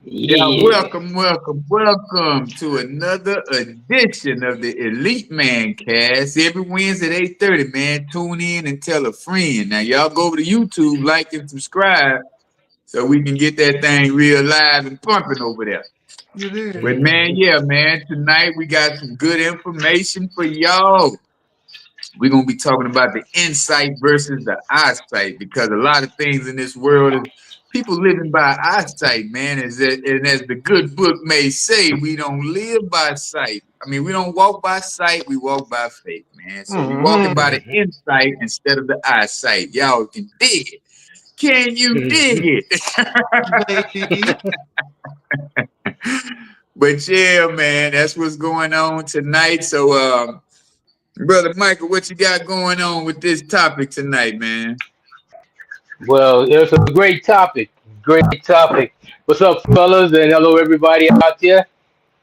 Yeah, Yeah. welcome to another edition of the Elite Mancast. Every Wednesday at 8:30, man. Tune in and tell a friend. Now, y'all go over to YouTube, like and subscribe so we can get that thing real live and pumping over there. You did. But man, yeah, man, tonight we got some good information for y'all. We're gonna be talking about the insight versus the eyesight because a lot of things in this world is people living by eyesight, man. And as the good book may say, we don't live by sight. I mean, we don't walk by sight, we walk by faith, man. So we walking by the insight instead of the eyesight. Y'all can dig it. Can you dig Baby. it? But yeah, man, that's what's going on tonight. So Brother Michael, what you got going on with this topic tonight, man? Well, it's a great topic. Great topic. What's up, fellas? And hello, everybody out there.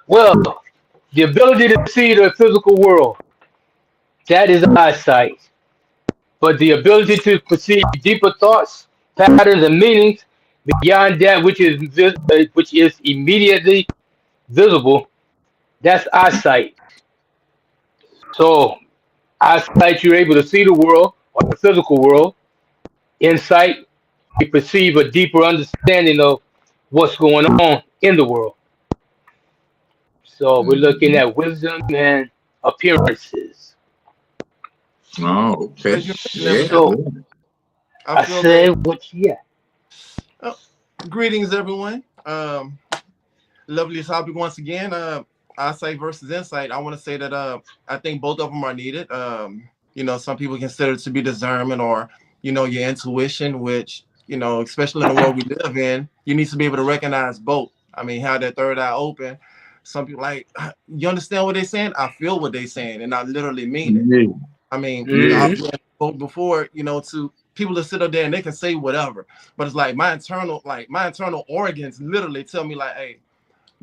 Well, the ability to see the physical world, that is eyesight. But the ability to perceive deeper thoughts, patterns, and meanings beyond that which is immediately visible, that's eyesight. So, eyesight, you're able to see the world or the physical world. Insight, you perceive a deeper understanding of what's going on in the world. So we're looking at wisdom and appearances. Oh, okay. As you mentioned, Yeah. So I I feel say, that. what? Yeah. Oh, greetings, everyone. Lovely topic once again. Eyesight versus insight. I want to say that I think both of them are needed. Some people consider it to be discernment or your intuition, which especially in the world we live in, you need to be able to recognize both. I mean, have that third eye open. Some people like, you understand what they're saying? I feel what they're saying, and I literally mean it. Yeah. I mean, Yeah. I've spoke before, to people that sit up there and they can say whatever, but it's like my internal organs literally tell me like, hey,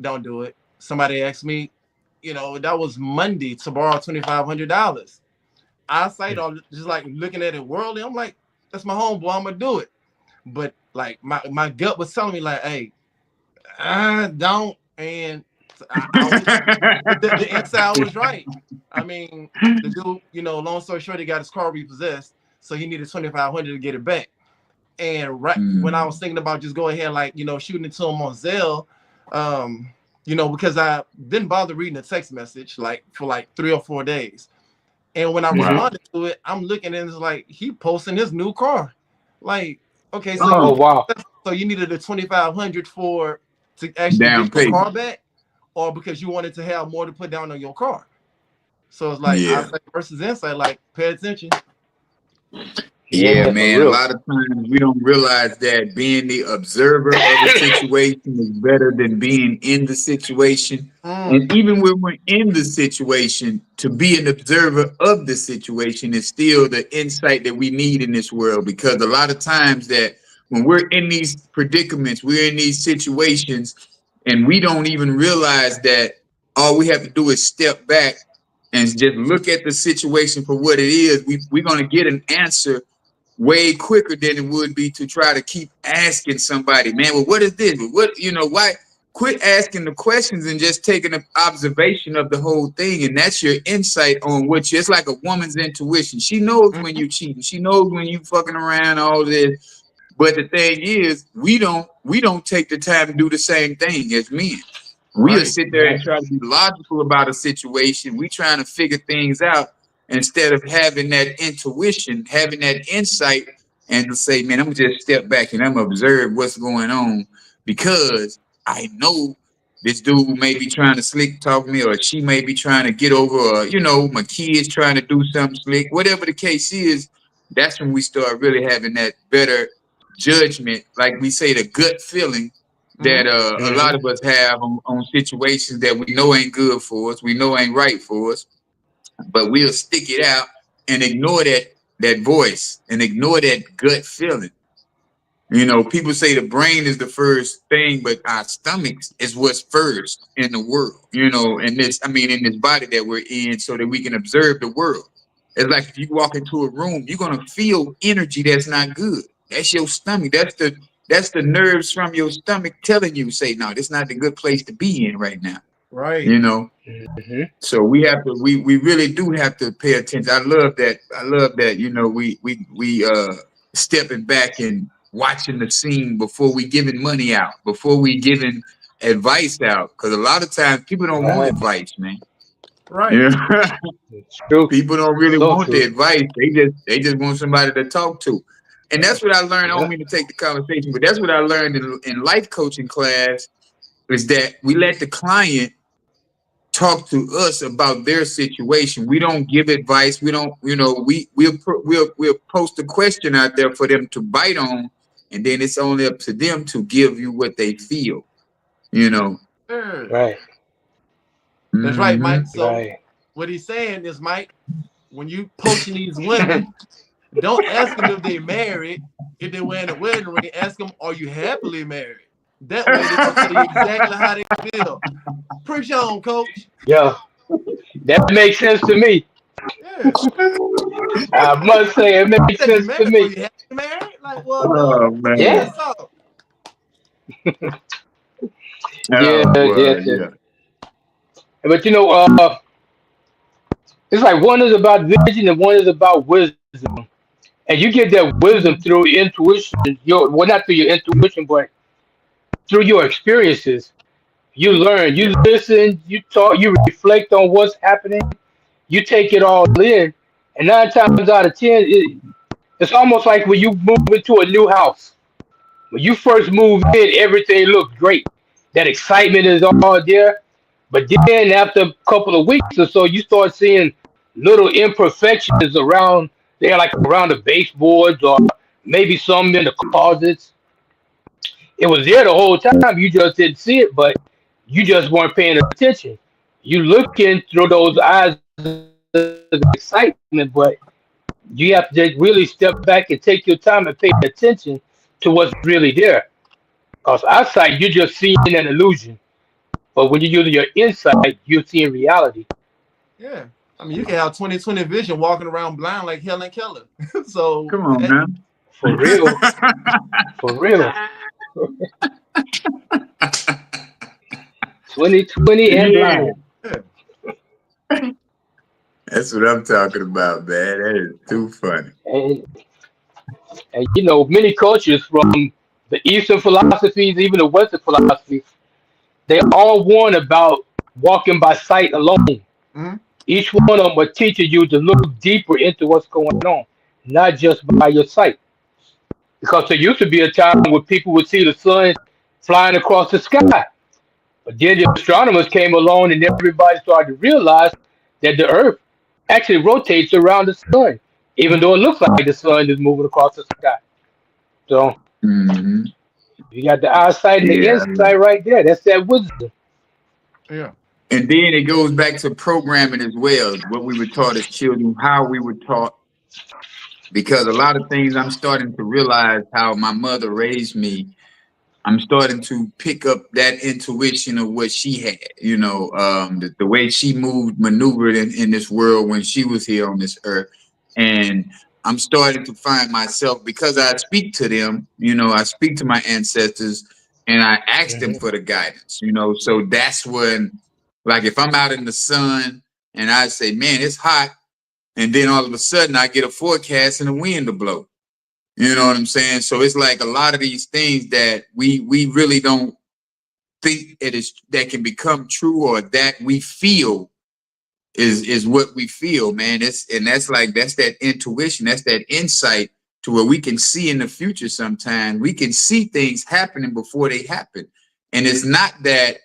don't do it. Somebody asked me, that was Monday to borrow $2,500. Eyesight or just like looking at it worldly, I'm like, that's my homeboy, I'm gonna do it. But like my gut was telling me like, hey, I don't, and the inside was right. I mean, the dude, long story short, he got his car repossessed, so he needed 2,500 to get it back. And right when I was thinking about just go ahead, like shooting it to him on Zelle, because I didn't bother reading the text message like for like 3 or 4 days. And when I Wow. responded to it, I'm looking and it's like he posting his new car. Like, okay, Oh Oh, wow. so you needed the 2,500 to actually down get your payment. car back, or because you wanted to have more to put down on your car. So it's like Yeah. eyesight versus insight. Like, pay attention. Yeah, Yeah, for man. A real. lot of times we don't realize that being the observer of a situation is better than being in the situation. Mm, And even when we're in the situation, to be an observer of the situation is still the insight that we need in this world. Because a lot of times that when we're in these predicaments, we're in these situations, and we don't even realize that all we have to do is step back and just look at the situation for what it is. We're going to get an answer way quicker than it would be to try to keep asking somebody, man, well, what is this? What, why? Quit asking the questions and just taking an observation of the whole thing. And that's your insight on what you, it's like a woman's intuition. She knows when mhm. you cheating. She knows when you fucking around, all this. But the thing is, we don't take the time to do the same thing as men. We'll Right. sit there and try to be logical about a situation. We trying to figure things out instead of having that intuition, having that insight, and to say, man, I'm gonna just step back and I'm gonna observe what's going on because I know this dude may be trying to slick talk me, or she may be trying to get over, or my kid's trying to do something slick. Whatever the case is, that's when we start really having that better judgment, like we say, the gut feeling that Hmm. a lot of us have on situations that we know ain't good for us, we know ain't right for us, but we'll stick it out and ignore that voice and ignore that gut feeling. People say the brain is the first thing, but our stomachs is what's first in the world. In this body that we're in, so that we can observe the world. It's like if you walk into a room, you're gonna feel energy that's not good. That's your stomach. that's the nerves from your stomach telling you, say, no, this is not the good place to be in right now. Right. You know? Mm-hmm. So we have to, we really do have to pay attention. I love that, you know, we stepping back and watching the scene before we giving money out, before we giving advice out. Because a lot of times people don't want Right. advice, man. Right. Yeah. It's true. People don't really So want the true. advice. They just want somebody to talk to. And that's what I learned. I don't Yeah. mean to take the conversation, but that's what I learned in life coaching class is that we let the client talk to us about their situation. We don't give advice. We don't, you know, we'll post a question out there for them to bite on, and then it's only up to them to give you what they feel, you know. Sure. Right. That's right, Mm-hmm. Mike. So Right. what he's saying is, Mike, when you poaching these women, don't ask them if they married, if they're wearing a wedding ring. Ask them, are you happily married? That way they can tell you exactly how they feel. Preach on, coach. Yeah. That makes sense to me. Yeah. I must say it makes Said you sense to married? Are me. you happily married? Like, well, Oh no. man. Yeah. So, Yeah. Oh boy, Yes. Yes. yeah. But you know, it's like one is about vision and one is about wisdom. And you get that wisdom through intuition. Well, not through your intuition, but through your experiences. You learn, you listen, you talk, you reflect on what's happening, you take it all in, and 9 times out of 10, it's almost like when you move into a new house. When you first move in, everything looks great. That excitement is all there. But then after a couple of weeks or so, you start seeing little imperfections around there, like around the baseboards or maybe some in the closets. It was there the whole time. You just didn't see it, but you just weren't paying attention. You looking through those eyes of excitement, but you have to just really step back and take your time and pay attention to what's really there. Because outside, you're just seeing an illusion. But when you're using your insight, you're seeing reality. yeah. I mean, you can have 20/20 vision walking around blind like Helen Keller. So, Come on, man. For real. For real. 2020 and Yeah. blind. That's what I'm talking about, man. That is too funny. And, and you know, many cultures from the Eastern philosophies, even the Western philosophies, they all warn about walking by sight alone. mhm. Each one of them are teaching you to look deeper into what's going on, not just by your sight. Because there used to be a time when people would see the sun flying across the sky. But then the astronomers came along and everybody started to realize that the Earth actually rotates around the sun, even though it looks like the sun is moving across the sky. So Mm-hmm. you got the eyesight and the Yeah. insight right there. That's that wisdom. Yeah. And then it goes back to programming as well, what we were taught as children, how we were taught, because a lot of things I'm starting to realize how my mother raised me. I'm starting to pick up that intuition of what she had, you know, the way she moved, maneuvered in this world when she was here on this earth. And I'm starting to find myself, because I speak to them, you know, I speak to my ancestors and I ask them Hmm. for the guidance, you know. So that's when, like, if I'm out in the sun and I say, man, it's hot. And then all of a sudden I get a forecast and the wind to blow. You know what I'm saying? So it's like a lot of these things that we really don't think it is that can become true, or that we feel is what we feel, man. That's that intuition, that's that insight to where we can see in the future sometimes. We can see things happening before they happen. And it's not that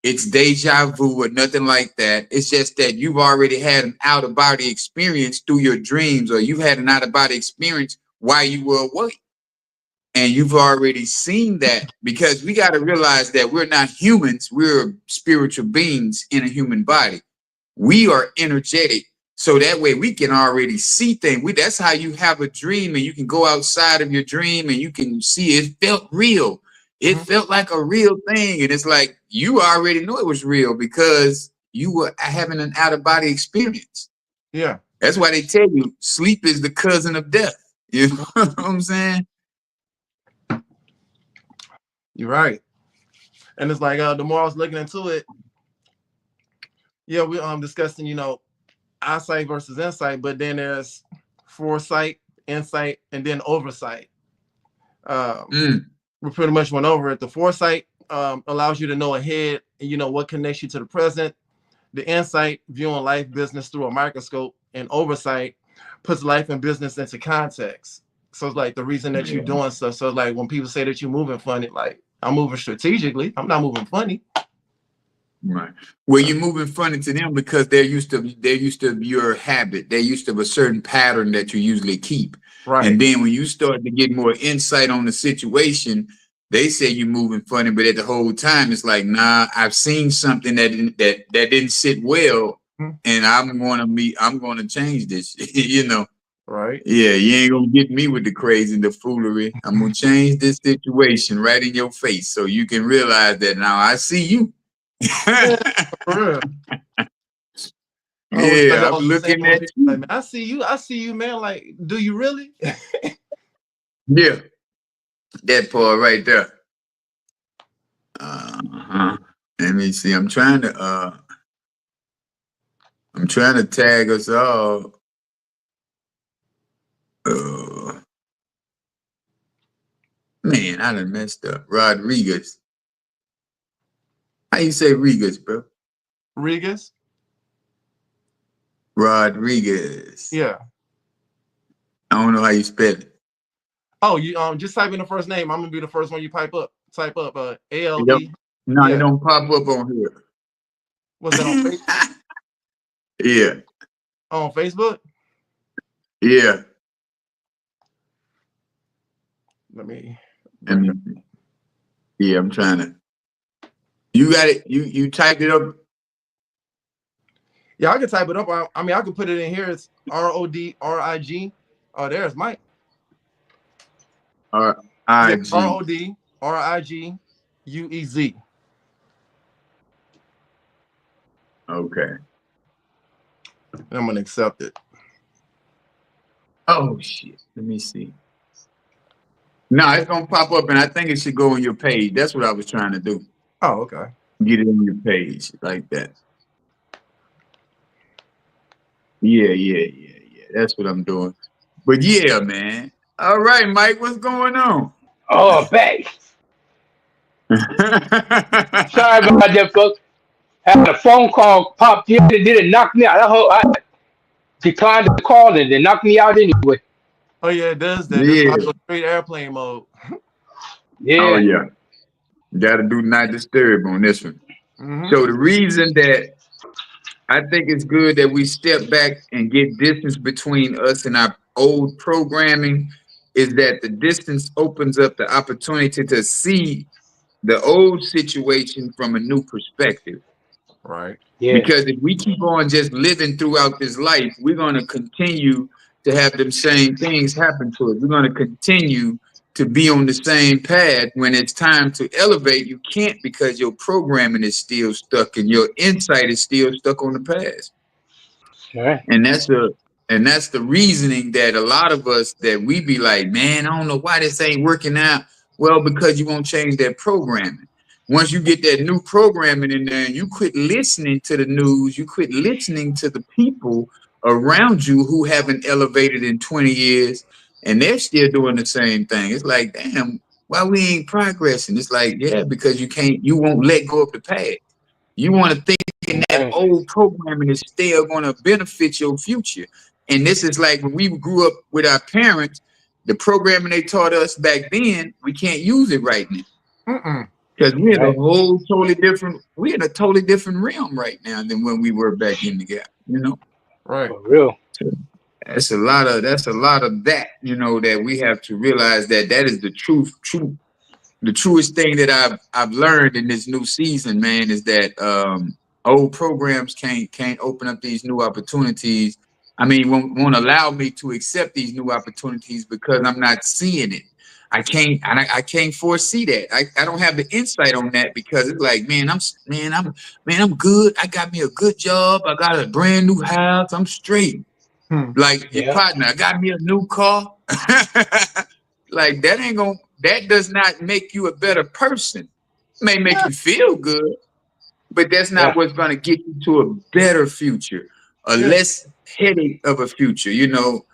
it's deja vu or nothing like that. It's just that you've already had an out of body experience through your dreams, or you've had an out of body experience while you were awake. And you've already seen that, because we got to realize that we're not humans. We're spiritual beings in a human body. We are energetic. So that way we can already see things. That's how you have a dream, and you can go outside of your dream and you can see it felt real. It Mhm. felt like a real thing. And it's like you already knew it was real because you were having an out of body experience. Yeah. That's why they tell you sleep is the cousin of death. You know what I'm saying? You're right. And it's like the more I was looking into it, yeah, we discussing, eyesight versus insight, but then there's foresight, insight, and then oversight. We pretty much went over it. The foresight allows you to know ahead, and what connects you to the present. The insight, viewing life, business through a microscope, and oversight puts life and business into context. So it's like the reason that you're doing stuff. So it's like when people say that you're moving funny, like I'm moving strategically. I'm not moving funny. Right. Well, you're moving funny to them because they're used to your habit. They're used to a certain pattern that you usually keep. Right. And then when you start to get more insight on the situation, they say you're moving funny, but at the whole time it's like, nah, I've seen something that didn't sit well, and I'm gonna change this. Right. Yeah, you ain't gonna get me with the crazy and the foolery. I'm gonna change this situation right in your face so you can realize that now I see you. For real. Yeah, I'm looking at you. Like, man, I see you, man. Like, do you really? Yeah, that part right there. Let me see. I'm trying to tag us all. Man, I done messed up. Rodriguez. How you say Regas, bro? Regas? Rodriguez. Yeah. I don't know how you spell it. Oh, you just type in the first name. I'm gonna be the first one you type up. ALE. No, it don't pop up on here. Was that on Facebook? Yeah. On Facebook? Yeah. Let me. Yeah, I'm trying to. You got it. You typed it up. Yeah, I can type it up. I mean, I can put it in here. It's RODRIG. Oh, there's Mike. RODRIGUEZ. Okay. And I'm gonna accept it. Oh shit. Let me see. No, it's gonna pop up, and I think it should go on your page. That's what I was trying to do. Oh, okay. Get it on your page like that. Yeah. That's what I'm doing. But yeah, man. All right, Mike, what's going on? Oh, back. Sorry about that, folks. Had a phone call popped in and did it knock me out. I declined the call and they knocked me out anyway. Oh yeah, it does that. This is like straight airplane mode. Yeah. Oh yeah. Got to do not disturb on this one. So the reason that I think it's good that we step back and get distance between us and our old programming is that the distance opens up the opportunity to see the old situation from a new perspective. Right. Yeah. Because if we keep on just living throughout this life, we're going to continue to have them same things happen to us. We're going to continue to be on the same path. When it's time to elevate, you can't, because your programming is still stuck and your insight is still stuck on the past. Sure. And that's the reasoning that a lot of us, that we be like, man, I don't know why this ain't working out. Well, because you won't change that programming. Once you get that new programming in there, you quit listening to the news, you quit listening to the people around you who haven't elevated in 20 years, and they're still doing the same thing. It's like, damn, why we ain't progressing? It's like, yeah, because you won't let go of the past. You want to think that old programming is still going to benefit your future. And this is like when we grew up with our parents, the programming they taught us back then, we can't use it right now. Because we're in a totally different realm right now than when we were back in the gap, Right. For real. So that's a lot of that, that we have to realize that is the the truest thing that I've learned in this new season, man, is that old programs can't open up these new opportunities. I mean, won't allow me to accept these new opportunities because I'm not seeing it. I can't foresee that. I don't have the insight on that because it's like, I'm good. I got me a good job. I got a brand new house. I'm straight. Like your partner, I got me a new car. like that does not make you a better person. It may make you feel good, but that's not what's gonna get you to a better future, a less headache of a future, you know.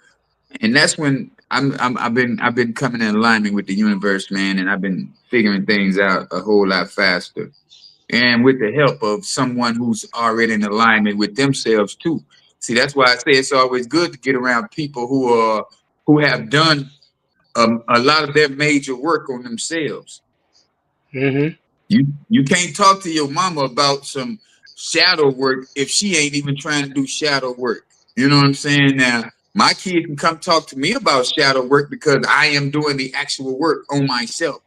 And that's when I've been coming in alignment with the universe, man, and I've been figuring things out a whole lot faster. And with the help of someone who's already in alignment with themselves too. See, that's why I say it's always good to get around people who have done a lot of their major work on themselves. Mm-hmm. You can't talk to your mama about some shadow work if she ain't even trying to do shadow work. You know what I'm saying? Now, my kid can come talk to me about shadow work because I am doing the actual work on myself.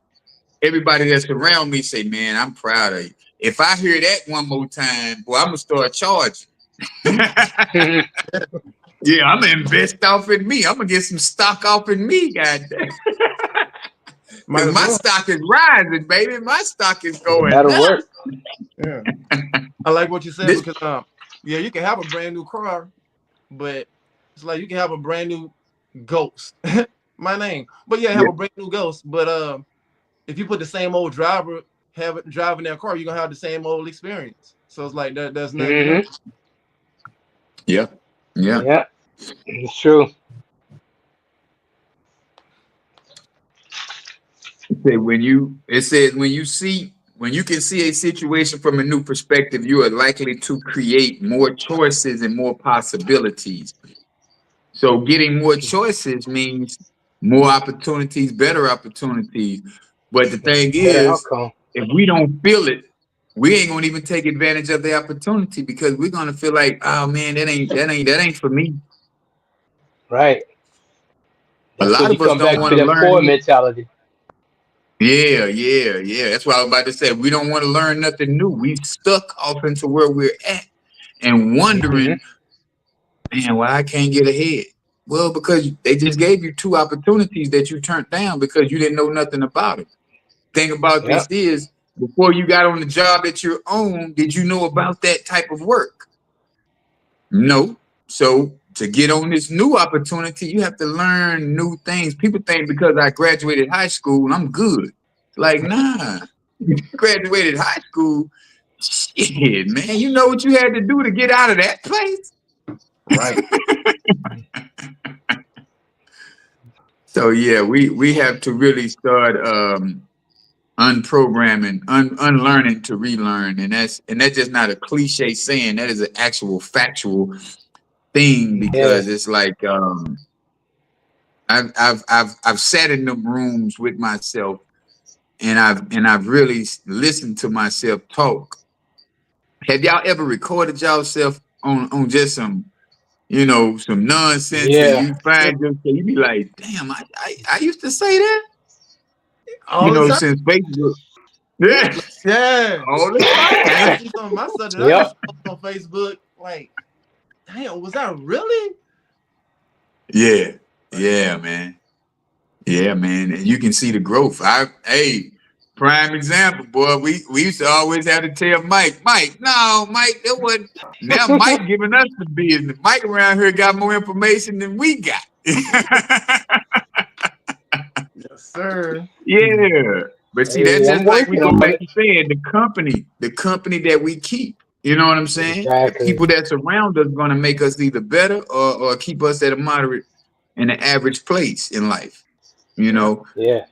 Everybody that's around me say, man, I'm proud of you. If I hear that one more time, boy, I'm gonna start charging. Yeah, I'm gonna invest off in me. I'm gonna get some stock off in me, goddamn. Because my stock is rising, baby. My stock is going That'll up. work. Yeah. I like what you said because yeah, you can have a brand new car, but it's like you can have a brand new Ghost. My name. But yeah, have a brand new Ghost. But if you put the same old driver driving that car, you're gonna have the same old experience. So it's like that's nothing. Mm-hmm. Yeah. It's true. When you can see a situation from a new perspective, you are likely to create more choices and more possibilities. So getting more choices means more opportunities, better opportunities. But the thing Better is, outcome. if we don't feel it, we ain't gonna even take advantage of the opportunity because we're gonna feel like, oh man, that ain't for me. Right. A That's lot because you of us come don't back want to to that poor learn. mentality. Yeah. That's what I was about to say. We don't want to learn nothing new. We stuck off into where we're at and wondering, man, why I can't get ahead. Well, because they just gave you two opportunities that you turned down because you didn't know nothing about it. Thing about this is, before you got on the job that you're on, did you know about that type of work? No. So to get on this new opportunity, you have to learn new things. People think because I graduated high school, I'm good. Like, nah. You graduated high school, shit, man. You know what you had to do to get out of that place? Right. So yeah, we have to really start unprogramming, unlearning to relearn, and that's just not a cliche saying. That is an actual factual thing because it's like I've sat in the rooms with myself and I've really listened to myself talk. Have y'all ever recorded yourself on just some, you know, some nonsense and you find yourself, you be like, damn, I used to say that? You All the know, time. since Facebook. Yeah. Yeah. All the I time. see some of my stuff that I just post on Facebook. Like, damn, was that really? Yeah, man. Yeah, man. And you can see the growth. Prime example, boy. We used to always have to tell Mike, no, Mike, that wasn't. Now Mike giving us the business. Mike around here got more information than we got. Yes, sir. Yeah. But see, that's I'm just like we working go on back it. to saying the company that we keep. You know what I'm saying? The Exactly. people that's around us going to make us either better or keep us at a moderate and an average place in life. You know? Yeah.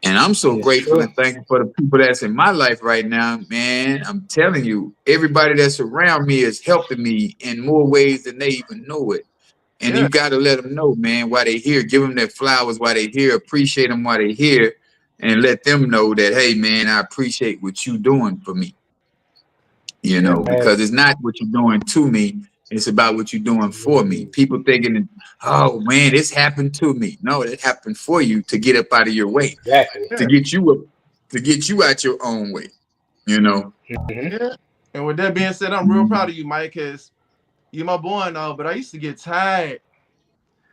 And I'm so It's grateful true. and thankful for the people that's in my life right now, man. I'm telling you, everybody that's around me is helping me in more ways than they even know it. And you got to let them know, man, why they here. Give them their flowers while they here. Appreciate them while they here. And let them know that, hey, man, I appreciate what you doing for me. You know, because it's not what you're doing to me. It's about what you're doing for me. People thinking, oh, man, this happened to me. No, it happened for you to get up out of your way. Exactly. To get you out your own way, you know. Yeah. And with that being said, I'm real proud of you, Mike, because you're my boy and all, but I used to get tired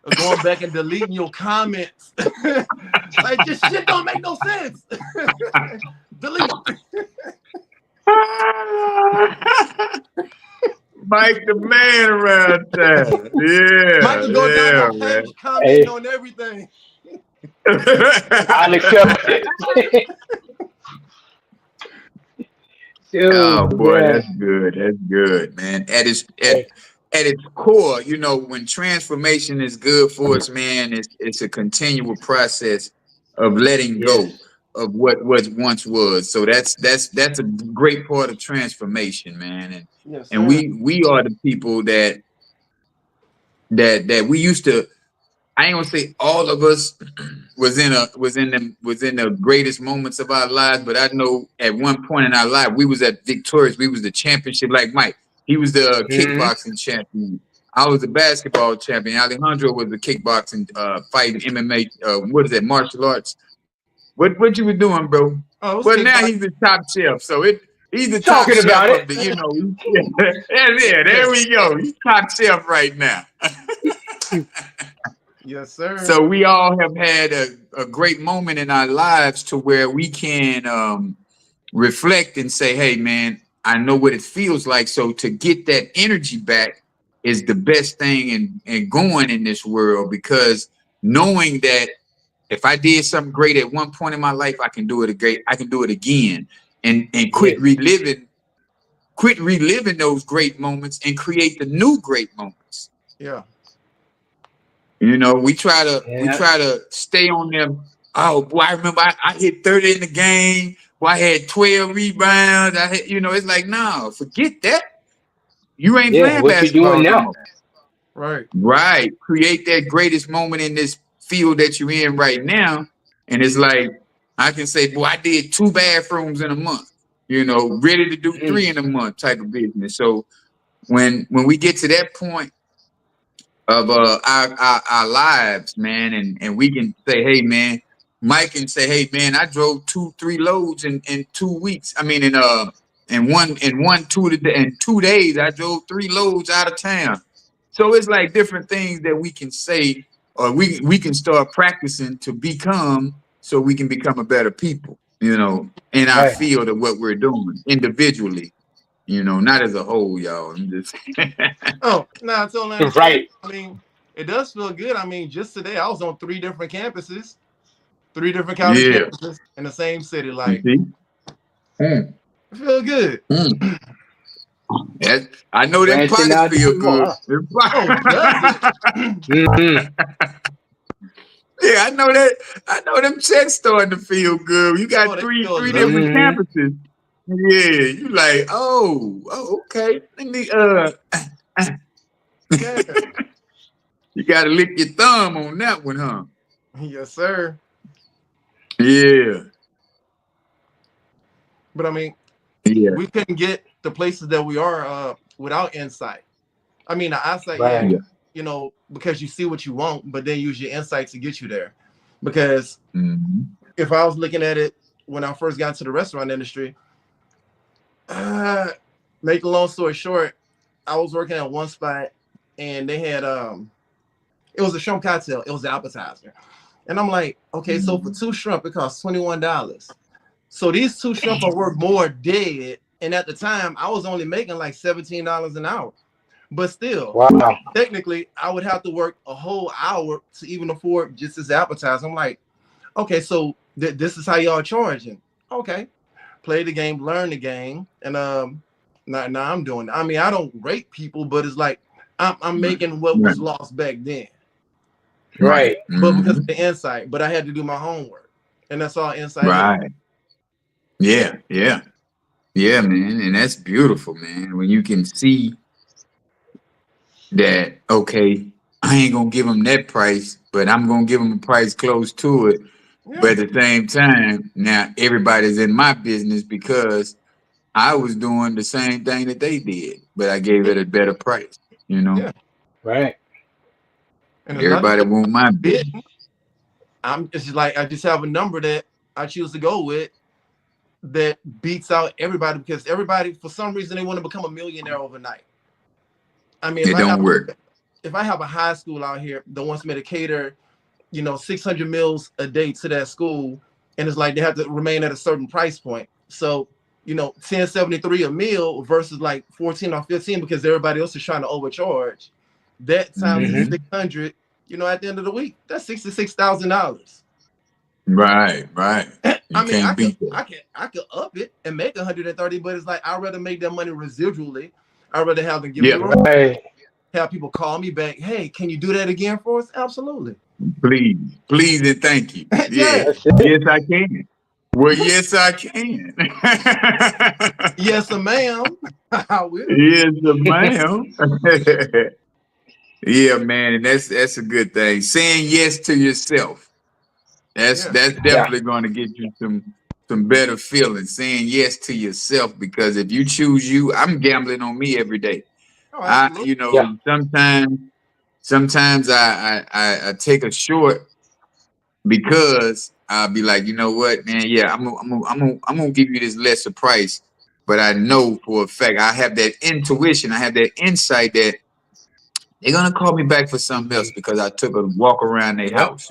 of going back and deleting your comments. Like, this shit don't make no sense. Delete. Mike the man around town. Mike would go down the Man. page commenting on everything. I'll accept it. Oh Dude, boy, man. that's good. That's good, man. Hey, At its core, you know, when transformation is good for us, man, it's a continual process of letting yes, go of what once was. So that's a great part of transformation, man. Yes, And sir. we are the people that we used to. I ain't gonna say all of us was in the greatest moments of our lives, but I know at one point in our life we was at victorious. We was the championship, like Mike. He was the hmm kickboxing champion. I was the basketball champion. Alejandro was the kickboxing, fighting MMA. What is that? Martial arts. What you were doing, bro? Oh, it was Well, now kickboxing. he's the top chef. He's the top talking chef about of it. the. Yeah, there Yeah. we go. He's top chef right now. Yes, sir. So we all have had a great moment in our lives to where we can reflect and say, hey, man, I know what it feels like. So to get that energy back is the best thing in going in this world, because knowing that if I did something great at one point in my life, I can do it again. I can do it again, and Yes, quit reliving those great moments and create the new great moments. Yeah. You know, we yeah, try to stay on them. Oh boy, I remember I hit 30 in the game. Boy, I had 12 rebounds. I had, it's like, no, forget that. You ain't yeah. playing What you doing basketball no now? more. Right. Right. Create that greatest moment in this field that you're in right now. And it's like, I can say, boy, I did 2 bathrooms in a month, ready to do Mm, 3 in a month type of business. So when we get to that point of our lives, man, and we can say, hey, man, Mike can say, hey, man, I drove 2-3 loads in 2 weeks. I mean, in 2 days, I drove 3 loads out of town. So it's like different things that we can say, or we can start practicing to become, so we can become a better people, in our right, field of what we're doing individually, not as a whole, y'all. I'm just Oh, no, I totally understand. right. I mean, it does feel good. I mean, just today I was on 3 different college yeah. campuses in the same city. You Like, see? Mm, it feel good. mm. I know them Branching pockets out feel even more. good. Huh? Oh, does it? Mm-hmm. Yeah, I know that. I know them checks starting to feel good. You Oh, got they three feel three different lovely. Mm-hmm. campuses. Yeah, you like, okay. Let me Yeah. you gotta lick your thumb on that one, huh? Yes, sir. Yeah. But I mean, Yeah. we couldn't get the places that we are without insight. I mean, the eyesight, yeah, Right. Yeah. because you see what you want, but then use your insight to get you there. Because Hmm. if I was looking at it when I first got into the restaurant industry, uh, make a long story short, I was working at one spot and they had it was a shrimp cocktail. It was the appetizer. And I'm like, okay, so for 2 shrimp, it costs $21. So these 2 shrimp are worth more dead. And at the time, I was only making like $17 an hour. But still, Wow. technically, I would have to work a whole hour to even afford just this appetizer. I'm like, okay, so this is how y'all charging. Okay, play the game, learn the game, and now I'm doing. I mean, I don't rate people, but it's like I'm Right. making what Right. was lost back then, Right. Right. but because of Hmm. the insight. But I had to do my homework, and that's all insight is. Right. Yeah. Yeah. Yeah, man. And that's beautiful, man. When you can see that, okay, I ain't gonna give them that price, but I'm gonna give them a price close to it. Yeah, But at the same time, now everybody's in my business because I was doing the same thing that they did, but I gave it a better price. You know, yeah, Right. and it's not to everybody say want my it. business. I'm it's just like I just have a number that I choose to go with that beats out everybody because everybody for some reason they want to become a millionaire overnight. I mean, It don't work. if I have a high school out here that wants me to cater, 600 meals a day to that school, and it's like they have to remain at a certain price point. So, 1073 a meal versus like 14 or 15 because everybody else is trying to overcharge. That times Mm-hmm. Hmm. 600, at the end of the week, that's $66,000. Right, right. You I mean, can't beat that. I could up it and make 130, but it's like I'd rather make that money residually. I'd rather have them give me Yeah, a reward. Right. Have people call me back. Hey, can you do that again for us? Absolutely. please, please, and thank you. Yeah, Yeah. That's it. yes, I can. Well, yes, I can. Yes, ma'am. I will. Yes, ma'am. Yeah, man, and that's a good thing. Saying yes to yourself. Yeah. That's Yeah. definitely going to get you some better feelings. Saying yes to yourself, because if you choose you, I'm gambling on me every day. Oh, absolutely. Yeah. Sometimes I take a short because I'll be like, you know what, man, yeah, I'm gonna give you this lesser price, but I know for a fact I have that intuition, I have that insight that they're gonna call me back for something else because I took a walk around their Yep. house.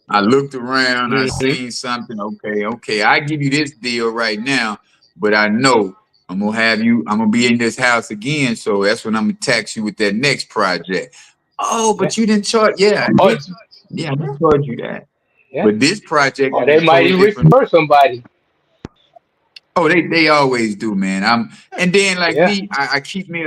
I looked around, I Mm-hmm. seen something. Okay, I give you this deal right now, but I know I'm gonna be in this house again, so that's when I'm gonna tax you with that next project. Oh, Yeah. but you didn't charge. Yeah, I Or, did. Yeah, I didn't charge you that. yeah. But this project Or is a they might total even different. refer somebody. Oh, they always do, man. And then like Yeah. me, I keep me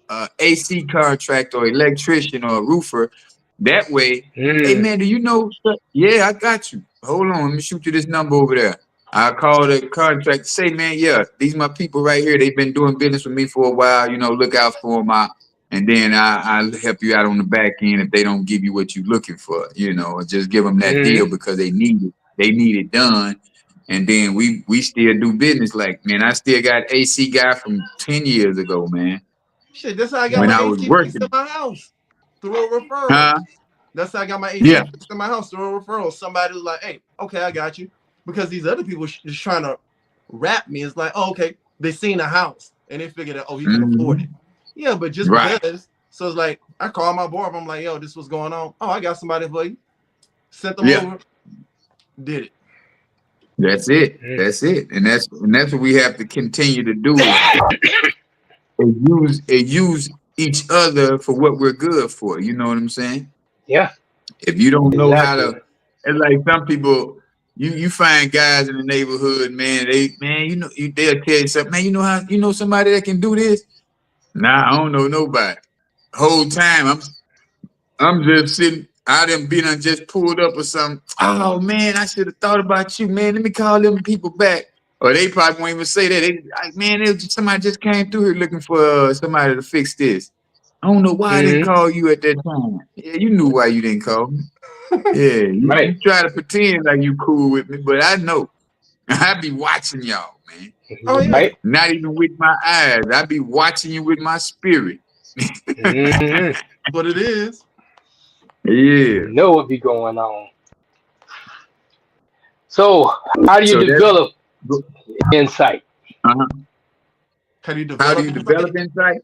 a AC contract or electrician or a roofer. That way, hey Mm. man, do you know? Yeah, I got you. Hold on, let me shoot you this number over there. I call the contract, say, man, yeah, these my people right here. They've been doing business with me for a while. Look out for them. And then I'll help you out on the back end if they don't give you what you're looking for. Just give them that deal Mm. because they need it. They need it done. And then we still do business. Like, man, I still got AC guy from 10 years ago, man, Shit, that's how I got when my I was AC fixed in working. my house through a referral. Huh? That's how I got my AC Yeah. fixed in my house through a referral. Somebody was like, hey, okay, I got you. Because these other people just trying to rap me. It's like, oh, okay, they seen a house and they figured that, oh, you can afford it. Mhm. Yeah, but just Right. because. So it's like, I call my board. I'm like, yo, this was going on. Oh, I got somebody for you. Sent them Yeah. over. Did it. That's it. Mm. That's it. And that's what we have to continue to do is use each other for what we're good for. You know what I'm saying? Yeah. If you don't know how Exactly. to, it's like some people, you find guys in the neighborhood, man, they'll tell you something, man, somebody that can do this? Nah, I don't know nobody. Whole time I'm just sitting, I done been and just pulled up or something. Oh man, I should have thought about you, man. Let me call them people back. Or they probably won't even say that. They like, man, somebody just came through here looking for somebody to fix this. I don't know why I didn't Mm-hmm. call you at that time. Yeah, you knew why you didn't call me. Yeah, you Right. try to pretend like you cool with me, but I know. I be watching y'all, man. Oh, yeah. Right. Not even with my eyes. I be watching you with my spirit. Mm-hmm. What it is. Yeah. You know what be going on. So, how do you So that's develop insight? uh-huh. How do you How do develop you insight? develop insight?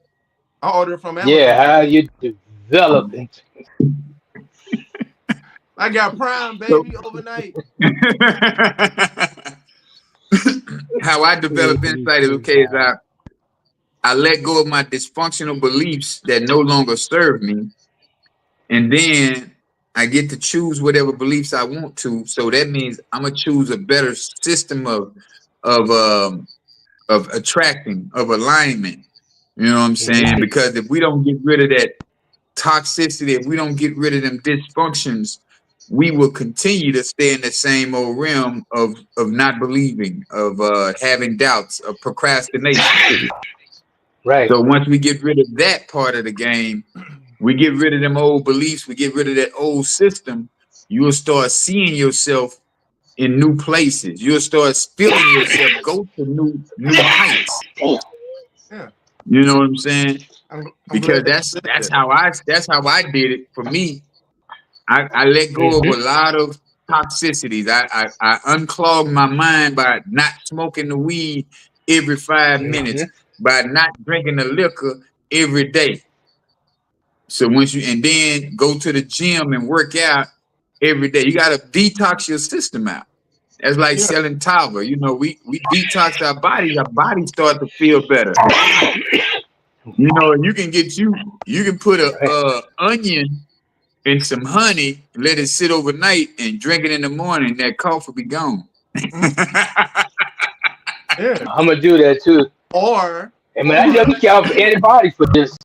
I order it from Yeah, Amazon. how do you develop insight? I got Prime, So baby, overnight. how I develop insight is okay. Is I let go of my dysfunctional beliefs that no longer serve me, and then I get to choose whatever beliefs I want to. So that means I'm gonna choose a better system of um of attracting, of alignment. You know what I'm saying? Mm-hmm. Because if we don't get rid of that toxicity, if we don't get rid of them dysfunctions, we will continue to stay in the same old realm of not believing, of having doubts, of procrastination. Right. So once we get rid of that part of the game, we get rid of them old beliefs, we get rid of that old system, you'll start seeing yourself in new places. You'll start feeling yourself go to new heights. Damn. Yeah. You know what I'm saying? I'm Because glad that that's you said that's that. how I did it for me. I let go of Mm-hmm. a lot of toxicities. I unclogged my mind by not smoking the weed every 5 minutes, Mm-hmm. by not drinking the liquor every day. So and then go to the gym and work out every day. You got to detox your system out. That's like Yeah. selling Tava. We detox our bodies start to feel better. You can put a Right. onion and some honey, let it sit overnight, and drink it in the morning. That cough will be gone. Yeah. I'm gonna do that too. Or And man, I just got antibiotics for this.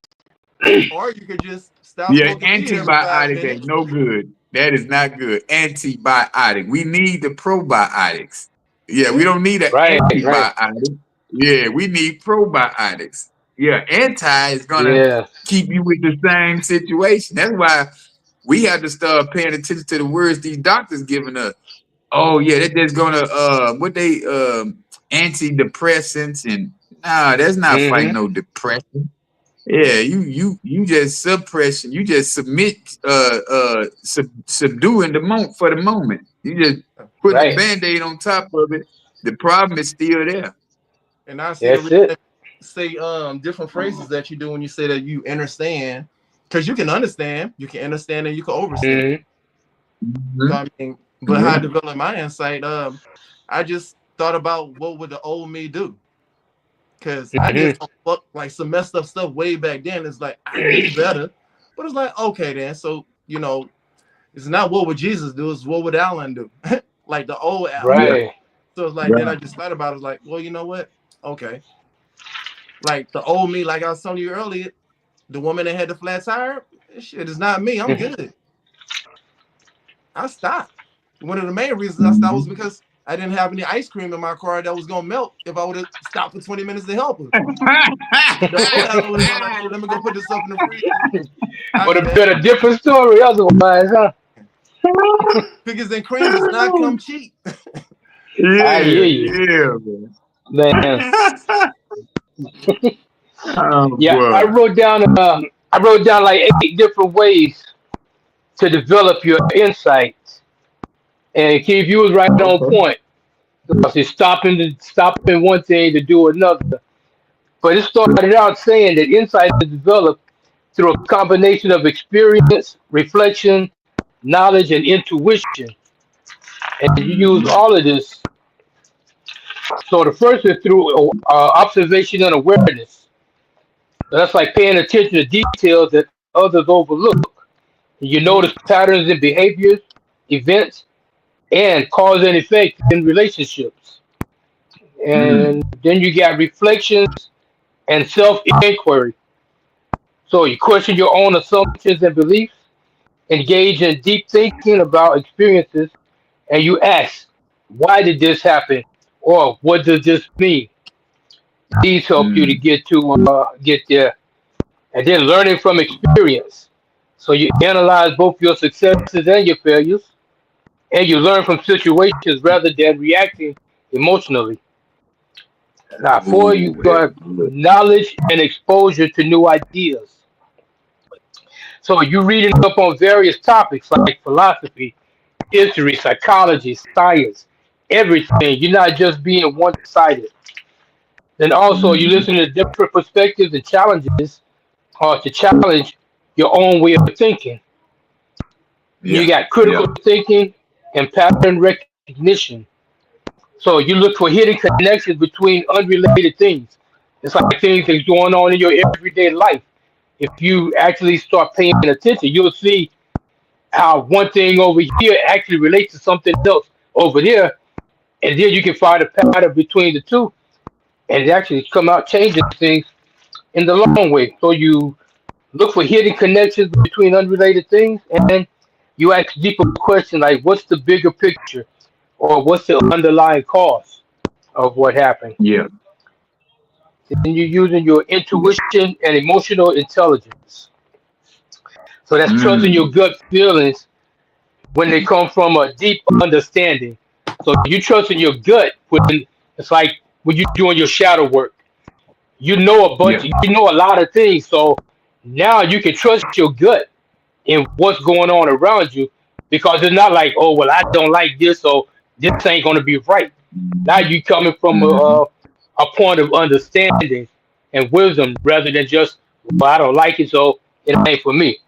or you could just stop Yeah, smoking weed every 5 antibiotic minutes. ain't no good. That is not good. Antibiotic. We need the probiotics. Yeah, we don't need an Right, right. antibiotic. Yeah, we need probiotics. Yeah, anti is gonna Yeah. keep you with the same situation. That's why we have to start paying attention to the words these doctors giving us. Oh yeah, that that's gonna what they antidepressants and nah, that's not fighting Mm-hmm. no depression. Yeah, you just suppression. You just subduing the moment for the moment. You just putting a Right. band-aid on top of it. The problem is still there. And I see the That's reason it. say different phrases that you do when you say that you understand, because you can understand, and you can overstand. Mm-hmm. So, Mhm. I mean, but how I developed my insight, I just thought about what would the old me do, because I did Mm-hmm. some messed up stuff way back then. It's like I knew better, but it's like okay then. So it's not what would Jesus do, it's what would Alan do, like the old Alan. Yeah, Right. So it's like then I right. just thought about it, like, well, you know what? Okay, like the old me, like I was telling you earlier, the woman that had the flat tire, shit is not me. I'm Mm-hmm. good. I stopped. One of the main reasons I stopped was Mhm. because I didn't have any ice cream in my car that was gonna melt if I would have stopped for 20 minutes to help her. The old Alan would have been like, "Hey, let me go put this stuff in the freezer. I'll Would be have back." been a different story otherwise, huh? Cookies and cream does not come cheap. I Yeah, hear you, yeah, man. man. Oh Yeah, boy. I wrote down like 8 different ways to develop your insights. And Keith, you was right on Okay. point. Because it's stopping one thing to do another. But it started out saying that insight is developed through a combination of experience, reflection, knowledge, and intuition. And you use Mhm. all of this. So the first is through observation and awareness. That's like paying attention to details that others overlook. You notice patterns in behaviors, events, and cause and effect in relationships. And Mm. then you got reflections and self inquiry. So you question your own assumptions and beliefs, engage in deep thinking about experiences, and you ask, why did this happen? Or what does this mean? These help you to Mm. get there. And then learning from experience. So you analyze both your successes and your failures, and you learn from situations rather than reacting emotionally. Now, four, you Ooh, that's got good. knowledge and exposure to new ideas. So you're reading up on various topics like philosophy, history, psychology, science, everything. You're not just being one-sided. Then also you Mhm. listen to different perspectives and challenges to challenge your own way of thinking. You Yeah, got critical yeah. thinking and pattern recognition. So you look for hidden connections between unrelated things. It's like things that's going on in your everyday life. If you actually start paying attention, you'll see how one thing over here actually relates to something else over there, and then you can find a pattern between the two, and it actually come out changing things in the long way. So you look for hidden connections between unrelated things, and you ask deeper questions like, "What's the bigger picture?" or "What's the underlying cause of what happened?" Yeah. Then you're using your Yeah. intuition and emotional intelligence. So that's trusting your Mm. gut feelings when they come from a deep understanding. So you trust in your gut when it's like when you're doing your shadow work. Yeah. You know a lot of things. So now you can trust your gut in what's going on around you because it's not like, oh, well, I don't like this, so this ain't going to be right. Now Mhm. you coming from Mhm. a point of understanding and wisdom rather than just, well, I don't like it, so it ain't for me.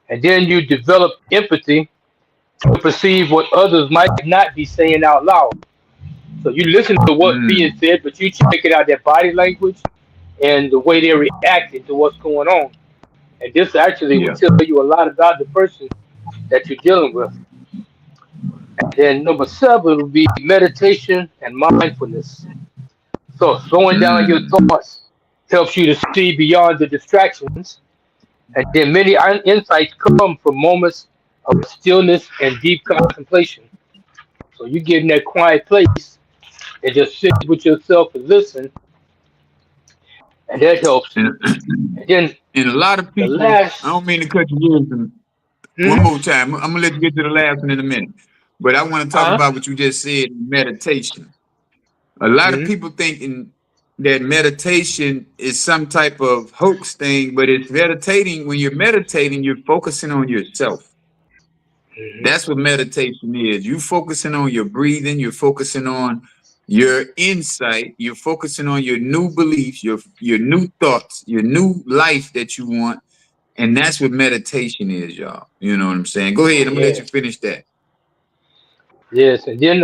And then you develop empathy to perceive what others might not be saying out loud. So you listen to what's being Mm. said, but you check it out their body language and the way they're reacting to what's going on. And this actually will Yeah. tell you a lot about the person that you're dealing with. And then number 7 would be meditation and mindfulness. So slowing down your Mm. thoughts helps you to see beyond the distractions. And then many insights come from moments of stillness and deep contemplation. So you get in that quiet place and just sit with yourself and listen, and that helps And, you. And then and a lot of the people, I last, don't mean to cut you off. One hmm, more time. I'm gonna let you get to the last one in a minute. But I want to talk uh, about what you just said, meditation. A lot of hmm, people thinking that meditation is some type of hoax thing, but it's meditating. When you're meditating, you're focusing on yourself. hmm, That's what meditation is. You focusing on your breathing, you're focusing on your insight, you're focusing on your new beliefs, your new thoughts, your new life that you want. And that's what meditation is, y'all. You know what I'm saying? Go ahead, I'm gonna let yeah, you finish that. yes. And then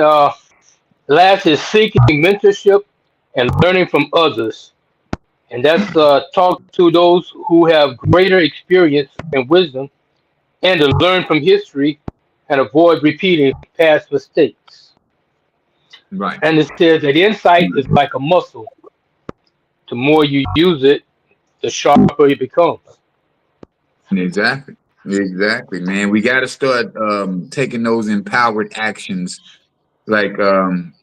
last is seeking mentorship and learning from others. And that's talk to those who have greater experience and wisdom, and to learn from history and avoid repeating past mistakes. Right. And it says that insight is like a muscle. The more you use it, the sharper it becomes. Exactly. Exactly, man. We got to start taking those empowered actions. Like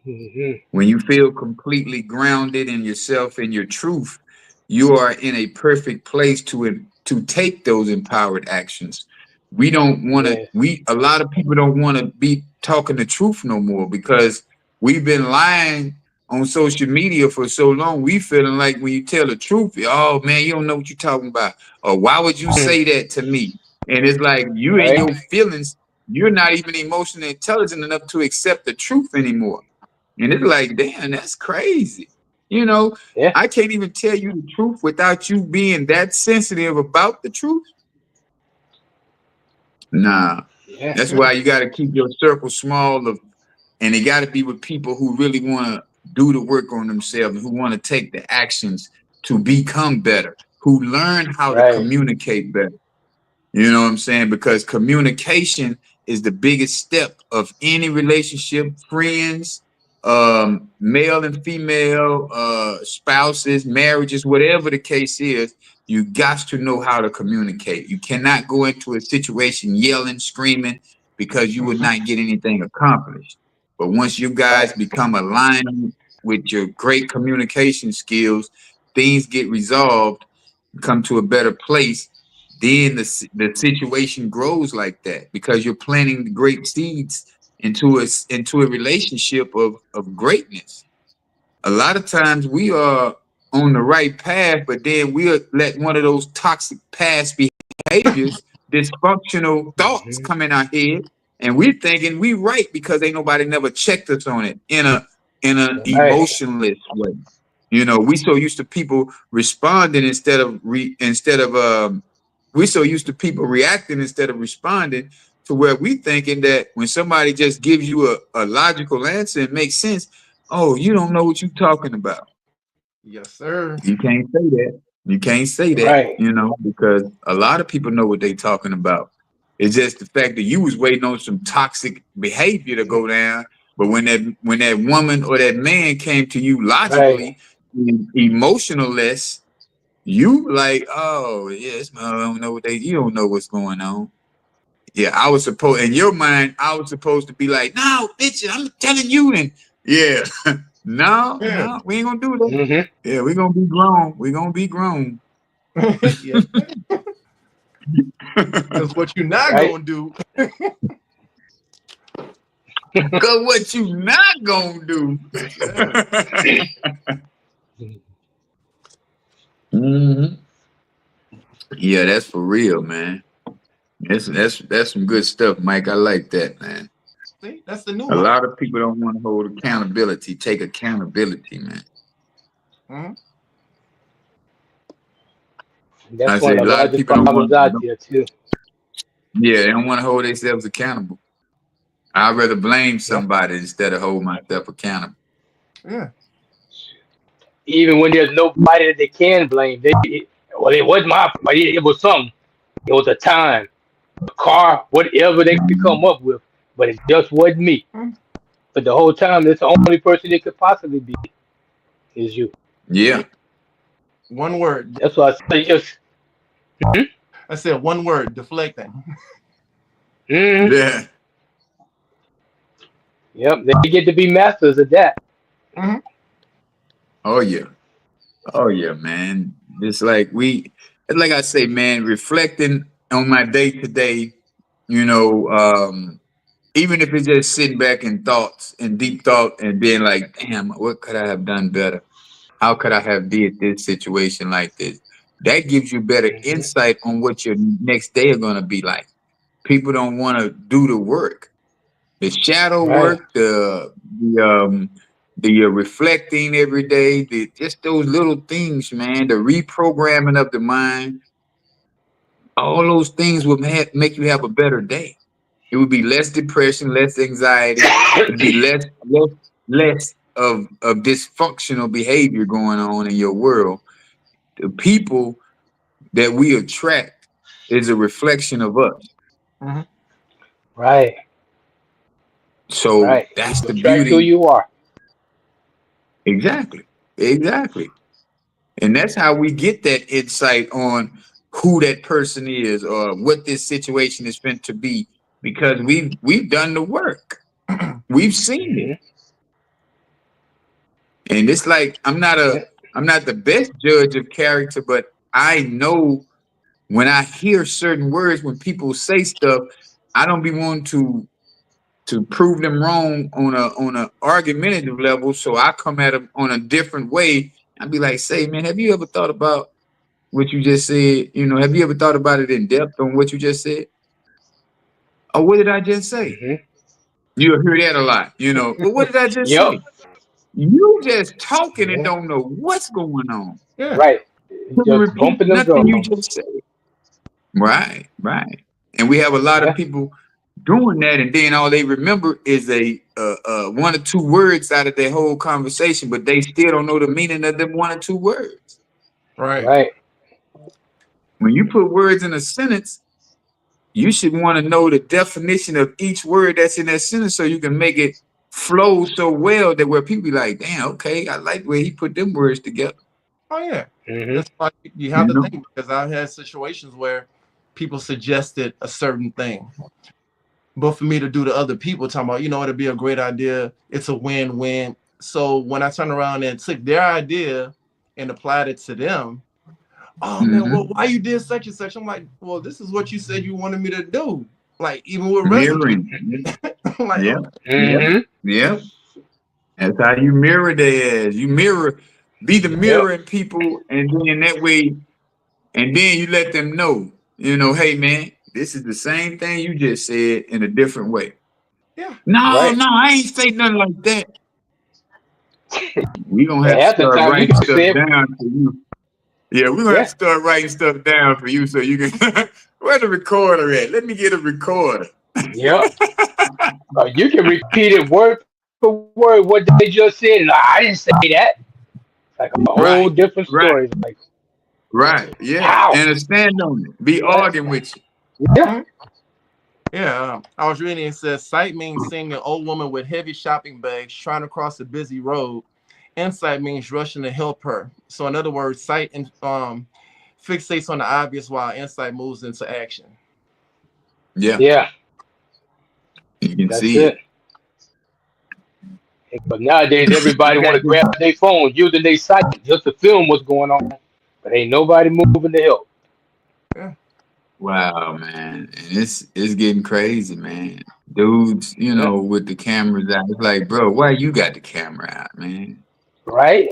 Hmm. when you feel completely grounded in yourself and your truth, you are in a perfect place to take those empowered actions. We don't want to. Yes. We A lot of people don't want to be talking the truth no more because we've been lying on social media for so long. We feeling like when you tell the truth, oh man, you don't know what you're talking about, or why would you say that to me? And it's like you and Right? your feelings. You're not even emotionally intelligent enough to accept the truth anymore. And it's like, damn, that's crazy. You know, Yeah. I can't even tell you the truth without you being that sensitive about the truth. Nah, Yeah. that's why you got to keep your circle small and it got to be with people who really want to do the work on themselves, who want to take the actions to become better, who learn how to Right. communicate better. You know what I'm saying? Because communication is the biggest step of any relationship, friends, male and female, spouses, marriages, whatever the case is. You got to know how to communicate. You cannot go into a situation yelling, screaming, because you would not get anything accomplished. But once you guys Right. become aligned with your great communication skills, things get resolved, come to a better place, then the situation grows like that because you're planting great seeds into a relationship of greatness. A lot of times we are on the right path, but then we'll let one of those toxic past behaviors, dysfunctional thoughts Hmm. come in our head, and we're thinking we right because ain't nobody never checked us on it in a Right. emotionless way. You know, we so used to people responding we're so used to people reacting instead of responding to where we thinking that when somebody just gives you a logical answer and makes sense, oh, you don't know what you're talking about. Yes, sir. You can't say that. You can't say that, Right. because a lot of people know what they're talking about. It's just the fact that you was waiting on some toxic behavior to go down, but when that woman or that man came to you Right. logically, emotionless, you like, oh yes, I don't know you don't know what's going on. Yeah, I was supposed in your mind, I was supposed to be like, no, bitch, I'm telling you, and yeah, no, Yeah. no, we ain't gonna do that. Hmm. Yeah, we're gonna be grown. We're gonna be grown. Yes. Because what you're not Right. gonna do. Cause what you not gonna do? Yeah. Hmm. Yeah, that's for real, man. That's some good stuff, Mike. I like that, man. See, that's the new A one. lot of people don't want to hold accountability. Take accountability, man. Mhm. That's I one say a of the lot of largest people don't problems want. out there too. Yeah, they don't want to hold themselves accountable. I'd rather blame Yeah. somebody instead of hold myself accountable. Yeah. Even when there's nobody that they can blame, well, it wasn't my fault. It was something. It was a time, a car, whatever they could come up with, but it just wasn't me. But the whole time, that's the only person it could possibly be is you. Yeah. One word. That's why I say just. I said one word, deflecting. Mm-hmm. Yeah. Yep, they get to be masters of that. Mm-hmm. Oh yeah. Oh yeah, man. It's like I say, man, reflecting on my day to day, you know, even if it's just sitting back in thoughts and deep thought and being like, damn, what could I have done better? How could I have did this situation like this? That gives you better Mm-hmm. insight on what your next day are gonna be like. People don't want to do the work, the shadow Right, work, the reflecting every day, just those little things, man. The reprogramming of the mind, all those things will make you have a better day. It would be less depression, less anxiety. It'd be less of dysfunctional behavior going on in your world. The people that we attract is a reflection of us. Mm-hmm. right, So right. that's You the attract who beauty. you are. Exactly. Exactly. And that's how we get that insight on who that person is or what this situation is meant to be because we've done the work. We've seen it. Mm-hmm. And it's like Yeah. I'm not the best judge of character, but I know when I hear certain words, when people say stuff, I don't be wanting to prove them wrong on a argumentative level. So I come at them on a different way. I'd be like, say, man, have you ever thought about what you just said? You know, have you ever thought about it in depth on what you just said? Oh, what did I just say? Mm-hmm. You'll hear that a lot, you know. Well, what did I just Yep. say? You just talking and Yeah. don't know what's going on. Yeah. Right. Couldn't Just repeat bumping them nothing you drums. just said. Right, right. And we have a lot of Yeah. people doing that, and then all they remember is a one or two words out of their whole conversation, but they still don't know the meaning of them one or two words. Right. Right. When you put words in a sentence, you should want to know the definition of each word that's in that sentence so you can make it flow so well that where people be like, damn, okay, I like the way he put them words together. Oh yeah. Mm-hmm. That's why you have You to know? think because I've had situations where people suggested a certain thing. But for me to do to other people, talking about, it'd be a great idea. It's a win-win. So when I turn around and took their idea and applied it to them, oh man, well, Mm-hmm. why you did such and such? I'm like, well, this is what you said you wanted me to do. Like even with resume. Mirroring. I'm like, Yeah, okay. yeah, Mm-hmm. yeah. That's how you mirror their ass. You mirror, be the Yep. mirror in people, and then that way, and then you let them know, hey man, this is the same thing you just said in a different way. Yeah. No, Right. no, I ain't say nothing like that. We gonna And have to half the start time you writing can stuff say, down for you. Yeah, we're gonna have to yeah. start writing stuff down for you so you can. Where the recorder at? Let me get a recorder. Yep. You can repeat it word for word what they just said, and I didn't say that. Like a whole Right, different right, story. It's like, right. Yeah, how? and stand on it. Be Right? arguing with you. Yeah. Mhm. Yeah. I was reading it says sight means seeing an old woman with heavy shopping bags trying to cross a busy road. Insight means rushing to help her. So in other words, sight and fixates on the obvious while insight moves into action. Yeah, Yeah. you can That's see it. it. But nowadays, I everybody want got to this. grab their phone, using their sight just to film what's going on. But ain't nobody moving to help. Yeah. Wow, man, and it's getting crazy, man. Dudes, Yeah. with the cameras out. It's like, bro, why you got the camera out, man? Right?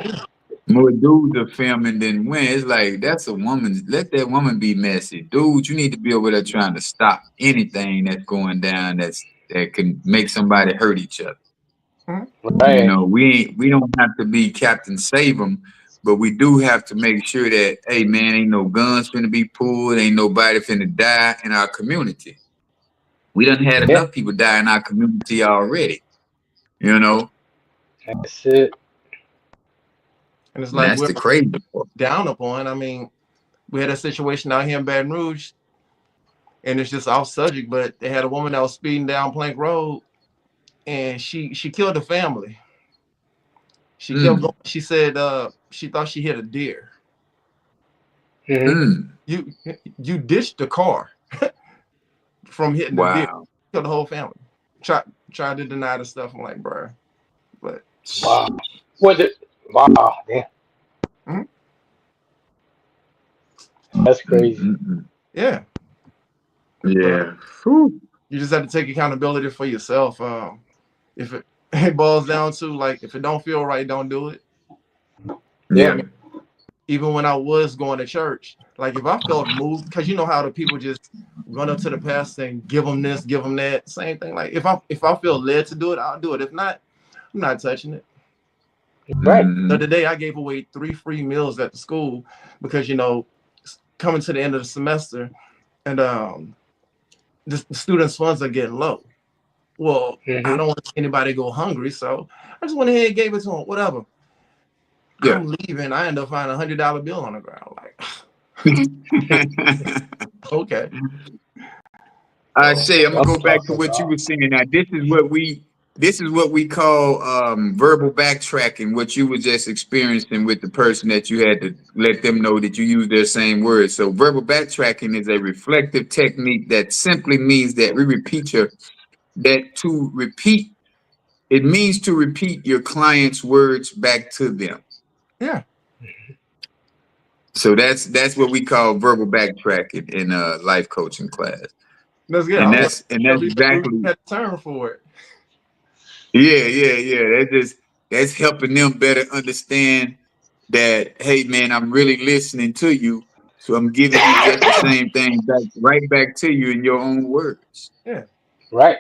More dudes are filming than women. It's like that's a woman's. Let that woman be messy, dude. You need to be over there trying to stop anything that's going down that can make somebody hurt each other. Mhm. Right. We don't have to be Captain Save 'em, but we do have to make sure that hey man, ain't no guns finna be pulled, ain't nobody finna die in our community. We done had Yeah. enough people die in our community already. You know, That's it. And it's and like that's we're the crazy part. down upon. I mean, we had a situation out here in Baton Rouge. and it's just off subject, but they had a woman that was speeding down Plank Road, and she killed the family. She kept going. She said she thought she hit a deer. You ditched the car from hitting the deer. Wow. Killed the whole family. Tried to deny the stuff. I'm like, bro, but Wow. Was it? Wow. Damn. Mhm. That's crazy. Yeah. Yeah. You just have to take accountability for yourself. If it boils down to like, if it don't feel right, don't do it. Yeah. I mean, even when I was going to church, like if I felt moved, because you know how the people just run up to the pastor and give them this, give them that, same thing. Like if I feel led to do it, I'll do it. If not, I'm not touching it. Right. The other day I gave away 3 free meals at the school because, you know, coming to the end of the semester and the students' funds are getting low. Well, I don't want anybody to go hungry, so I just went ahead and gave it to them. Whatever. Yeah. I'm leaving. I end up finding $100 bill on the ground. Like, okay. I say I'm gonna go back to what you were saying. Now, this is what we call verbal backtracking. What you were just experiencing with the person that you had to let them know that you use their same words. So, verbal backtracking is a reflective technique that simply means that we repeat It means to repeat your client's words back to them. Yeah. So that's what we call verbal backtracking in a life coaching class. That's good. And that's exactly had a term for it. Yeah. That's helping them better understand that, hey man, I'm really listening to you. So I'm giving you just the same thing right back to you in your own words. Yeah. Right.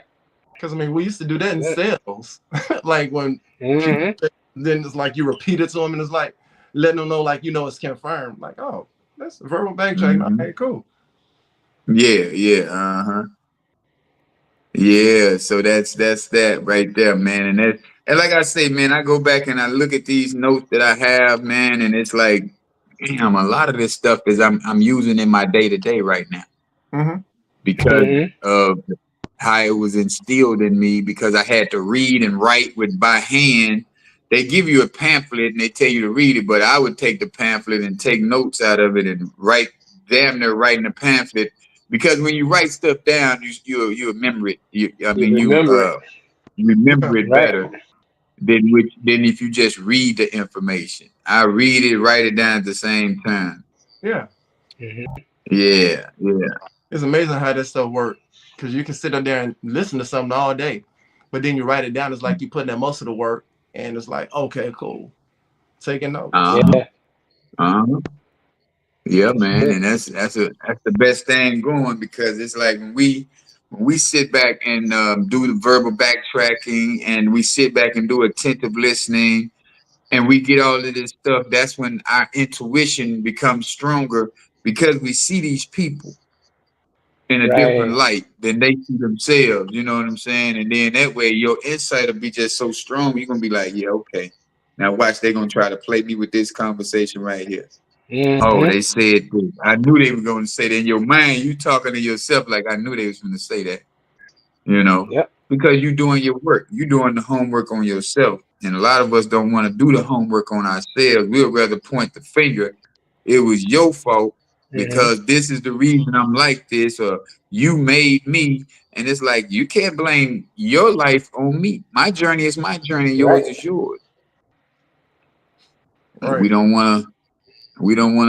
Because I mean, we used to do that in sales. Like when people, then it's like you repeat it to them and it's like letting them know, like, you know, it's confirmed. Like, oh, that's verbal backtracking. Okay, cool. Yeah. Uh-huh. Yeah, so that's that right there, man. And like I say, man, I go back and I look at these notes that I have, man, and it's like, damn, a lot of this stuff is I'm using in my day to day right now because of how it was instilled in me. Because I had to read and write by hand. They give you a pamphlet and they tell you to read it, but I would take the pamphlet and take notes out of it and damn near writing the pamphlet. Because when you write stuff down, you remember it. You remember it better than if you just read the information. I read it, write it down at the same time. Yeah. Yeah. It's amazing how this stuff works. Because you can sit up there and listen to something all day, but then you write it down. It's like you putting in most of the work, and it's like, okay, cool, taking notes. Yeah, man, and that's the best thing going, because it's like when we sit back and do the verbal backtracking and we sit back and do attentive listening and we get all of this stuff, that's when our intuition becomes stronger, because we see these people in a different light than they see themselves. You know what I'm saying? And then that way your insight will be just so strong. You're gonna be like, yeah, okay. Now watch, they're gonna try to play me with this conversation right here. Oh, they said this. I knew they were going to say that. In your mind, you talking to yourself like, I knew they was going to say that. You know, because you're doing your work. You're doing the homework on yourself. And a lot of us don't want to do the homework on ourselves. We'd rather point the finger. It was your fault because this is the reason I'm like this, or you made me. And it's like, you can't blame your life on me. My journey is my journey. Yours is yours. And we don't want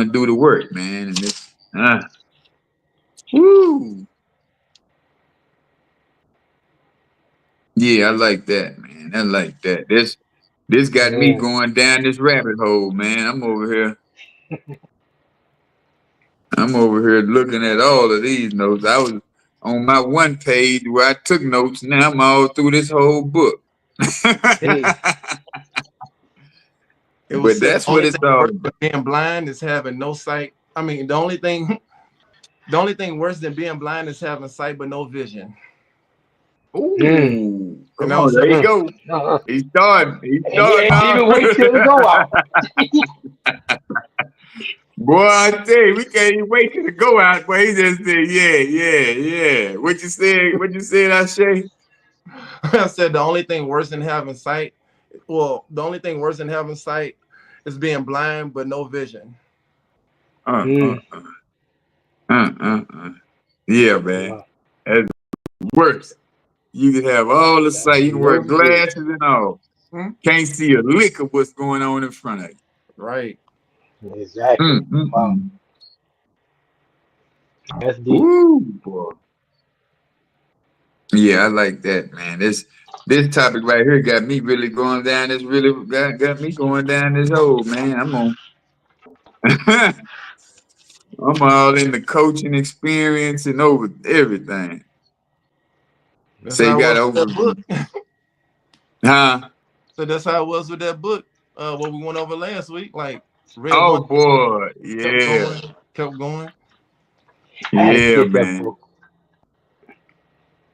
to do the work, man. And it's woo. Yeah, I like that, man. I like that. This got me going down this rabbit hole, man. I'm over here looking at all of these notes. I was on my one page where I took notes. Now I'm all through this whole book. But that's what it's all about. Being blind is having no sight. I mean, the only thing worse than being blind is having sight but no vision. Ooh, come on, there you go. He's starting. Even wait till it go out. Boy, I tell you, we can't even wait till to go out. Boy, he just said, yeah. What you said? What you said, Ashay? I said the only thing worse than having sight, well, the only thing worse than having sight is being blind but no vision. Uh, uh, Mm. uh, uh. Yeah, man. Wow. That's worse. You can have all the sight. You can wear No vision. glasses and all. Hmm? Can't see a lick of what's going on in front of you. Right. Exactly. Wow. Mm. That's deep. Ooh, boy. Yeah, I like that, man. This topic right here got me really going down. This really got me going down this hole, man. I'm on. I'm all in the coaching experience and over everything. That's So you how it got was with that over, book. huh? So that's how it was with that book. What we went over last week. Like read Oh one, boy, kept yeah, going, kept going. I had to yeah, get that man. book.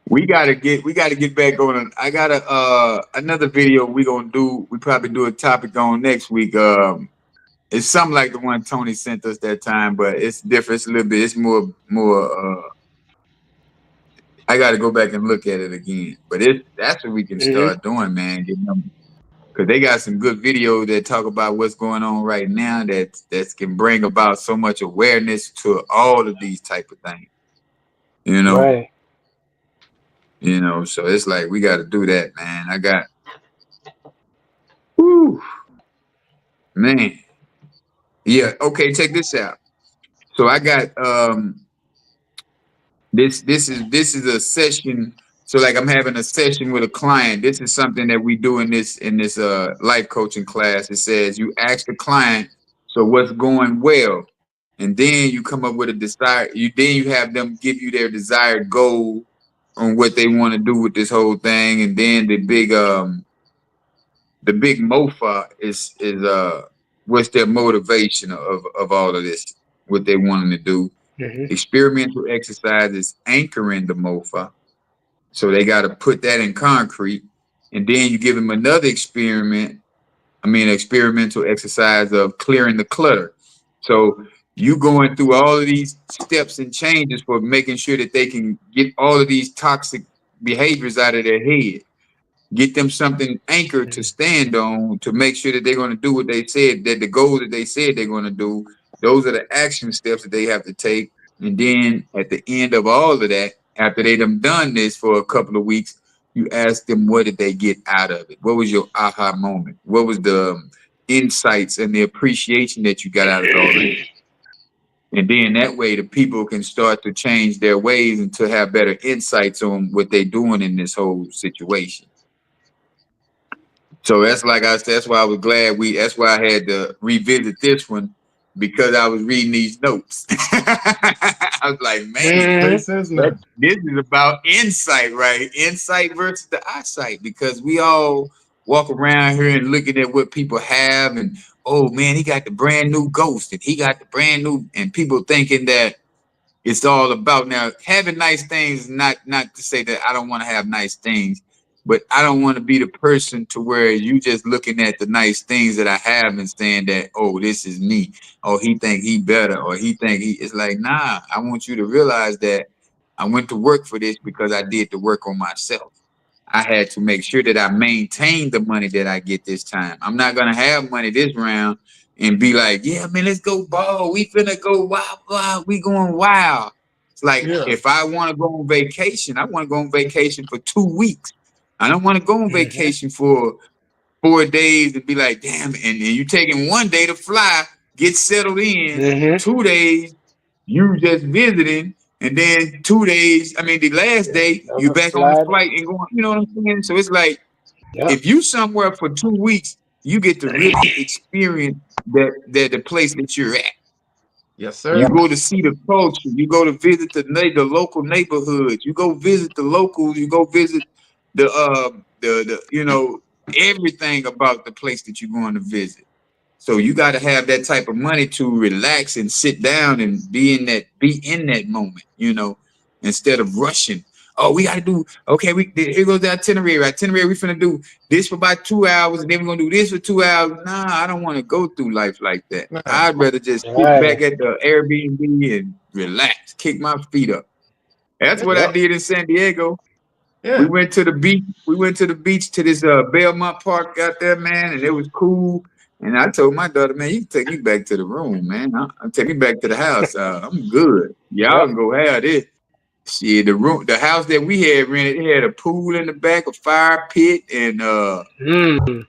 We gotta get back on. I got another video we gonna do. We probably do a topic on next week. It's something like the one Tony sent us that time, but it's different. It's a little bit. It's more. I got to go back and look at it again. But that's what we can Hmm. start doing, man. Because they got some good videos that talk about what's going on right now. That can bring about so much awareness to all of these type of things. You know. Right. So it's like we got to do that, man. Whew, man. Yeah. Okay. Check this out. So I got this is a session. So like I'm having a session with a client. This is something that we do in this life coaching class. It says you ask the client, so what's going well, and then you come up with a desire. You have them give you their desired goal on what they want to do with this whole thing, and then the big mofa is what's their motivation of all of this, what they wanting to do. Hmm. Experimental exercise is anchoring the mofa. So they got to put that in concrete. And then you give them another experimental exercise of clearing the clutter. So you going through all of these steps and changes for making sure that they can get all of these toxic behaviors out of their head. Get them something anchored to stand on to make sure that they're going to do what they said, that the goals that they said they're going to do, those are the action steps that they have to take. And then at the end of all of that, after they done this for a couple of weeks, you ask them what did they get out of it? What was your aha moment? What was the insights and the appreciation that you got out of all of this? And then that way the people can start to change their ways and to have better insights on what they're doing in this whole situation. So that's like I said, that's why I was glad that's why I had to revisit this one because I was reading these notes. I was like, man, Hmm. Makes sense now. this is about insight, right? Insight versus the eyesight, because we all walk around here and looking at what people have and oh man, he got the brand new Ghost and he got the brand new, and people thinking that it's all about now having nice things. Not to say that I don't want to have nice things, but I don't want to be the person to where you just looking at the nice things that I have and saying that, oh, this is me. Oh, he think he better, or he think he. It's like, nah. I want you to realize that I went to work for this because I did the work on myself. I had to make sure that I maintain the money that I get this time. I'm not gonna have money this round and be like, yeah, man, let's go ball. We finna go wild, wild. We going wild. It's like Yeah. if I want to go on vacation, I want to go on vacation for 2 weeks. I don't want to go on Hmm. vacation for 4 days and be like, damn, and you taking one day to fly, get settled in, Hmm. 2 days, you just visiting, and then 2 days, I mean, the last day, you Another back on the flight. flight and going, you know what I'm saying? So it's like, Yep. if you somewhere for 2 weeks, you get to really experience that the place that you're at. Yes, You sir. Yep. go to see the culture. You go to visit the local neighborhoods. You go visit the locals. You go visit the everything about the place that you're going to visit. So you got to have that type of money to relax and sit down and be in that moment, instead of rushing. Oh, we got to do, okay, here goes the itinerary. We finna do this for about 2 hours, and then we're going to do this for 2 hours. Nah, I don't want to go through life like that. Nah. I'd rather just sit back at the Airbnb and relax, kick my feet up. That's what I did in San Diego. Yeah. We went to the beach. We went to the beach to this Belmont Park out there, man, and it was cool. And I told my daughter, man, you can take me back to the room, man. I'll take me back to the house. I'm good. Y'all can go have this. Shit, the house that we had rented, it had a pool in the back, a fire pit, and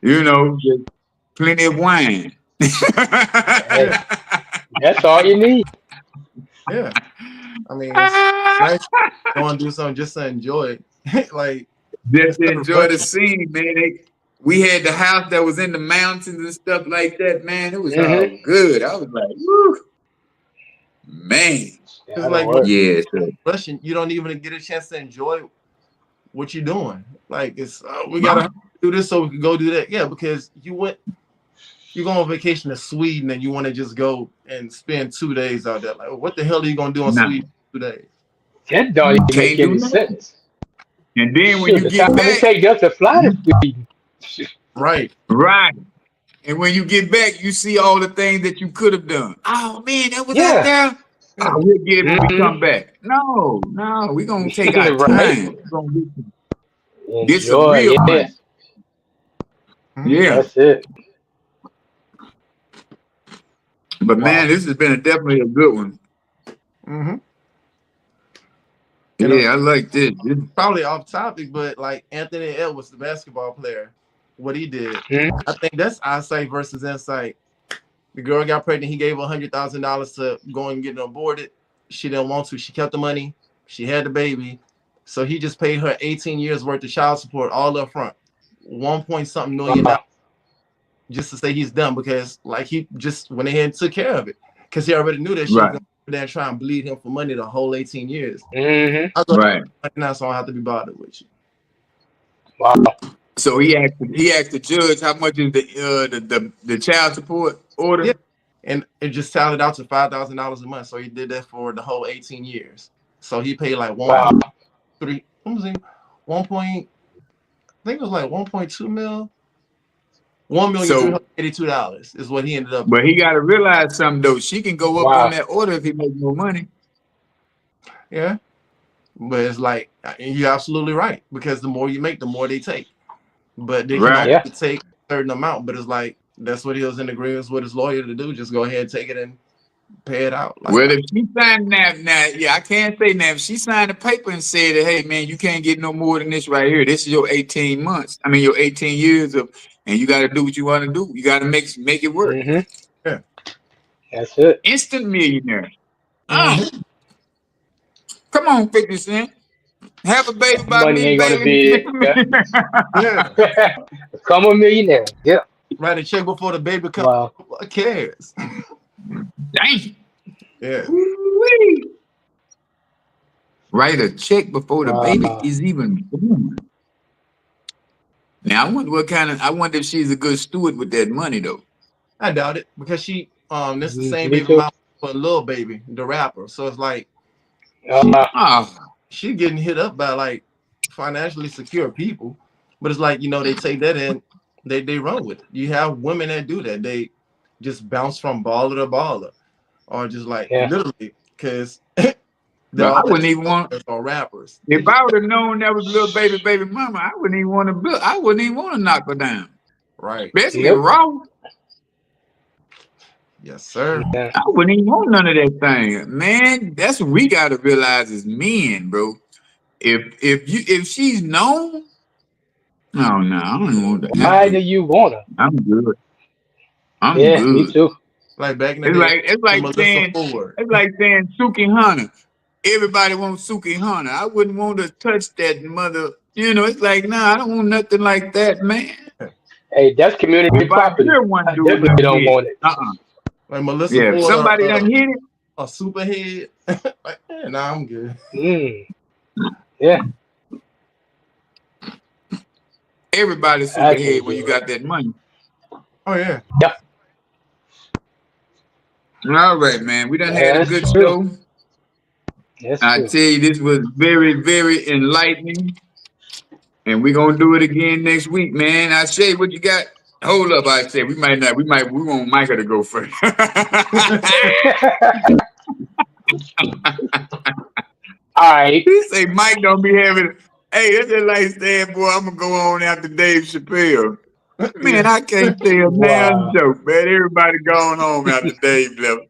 you know, just plenty of wine. Hey, that's all you need. Yeah. I mean, it's nice to go and do something just to enjoy it. Like, just to enjoy the scene, man. We had the house that was in the mountains and stuff like that, man. It was all good. I was like, woo, man. It's like, yeah, Russian, you don't even get a chance to enjoy what you're doing. Like, it's we gotta do this so we can go do that. Yeah, because you go on vacation to Sweden and you want to just go and spend 2 days out there. Like, what the hell are you gonna do in Sweden 2 days? That don't even make any sense. And then when you get back, it take just to fly to Sweden. Right. And when you get back, you see all the things that you could have done. Oh man, that was out there. Oh, we'll get it when we come back. No, we're gonna take our time. We're gonna get some real money. Yeah, that's it. But man, this has been definitely a good one. Yeah, I like this. Probably off topic, but like Anthony Edwards, the basketball player, what he did, I think that's Eyesight versus Insight. The girl got pregnant. He gave her $100,000 to go and get it aborted. She didn't want to. She kept the money. She had the baby. So he just paid her 18 years worth of child support all up front. 1-point-something million just to say he's done, because like he just went ahead and took care of it. Because he already knew that she was going to there try and bleed him for money the whole 18 years. I was like, now, so I don't have to be bothered with you. Wow. So he asked the judge how much is the child support order? Yeah. And it just tallied out to $5,000 a month. So he did that for the whole 18 years. So he paid like 1.3. What was it? 1 point. I think it was like 1.2 mil. $1,382 is what he ended up. But he got to realize something though. She can go up on that order if he makes more money. Yeah. But it's like, you're absolutely right, because the more you make, the more they take. But they can only take a certain amount. But it's like, that's what he was in agreement with his lawyer to do. Just go ahead and take it and pay it out. Like, well, if she signed that, I can't say that. If she signed a paper and said that, hey, man, you can't get no more than this right here. This is your 18 months. I mean, your 18 years of, and you got to do what you want to do. You got to make it work. Yeah. That's it. Instant millionaire. Come on, 50 Cent. Have a baby by me, ain't baby. Become a millionaire. Yeah. Write a check before the baby comes. Wow. Who cares? Dang. Yeah. Woo-wee. Write a check before the baby is even born. Now I wonder if she's a good steward with that money though. I doubt it, because she this is the same baby mom for Lil Baby, the rapper. So it's like she getting hit up by like financially secure people. But it's like, they take that and they run with it. You have women that do that. They just bounce from baller to baller, or just like literally, because I wouldn't even want or rappers. If I would have known that was Lil Baby mama, I wouldn't even want to. I wouldn't even want to knock her down. Right. Especially raw. Yes, sir. I wouldn't even want none of that thing, man. That's what we got to realize as men, bro. If she's known, no, I don't even want that. Why do you want her? I'm good. I'm good. Me too. Like back in the day, it's like saying Suki Hunter. Everybody wants Suki Hunter. I wouldn't want to touch that mother. It's like, nah, I don't want nothing like that, man. Hey, that's community property. I definitely don't want it. Like Melissa Ford, somebody done hit it. A superhead. Like, nah, I'm good. Yeah. Everybody's superhead when you got that money. Oh yeah. Yep. All right, man. We done had a good show. That's I true. tell you, this was very, very enlightening. And we're gonna do it again next week, man. I say what you got. Hold up, I say we might not. We want Micah to go first. All right. He say Mike don't be having. Hey, that's just like saying, boy, I'm gonna go on after Dave Chappelle. Man, Yeah. I can't tell a damn Wow. joke, man. Everybody going home after Dave left.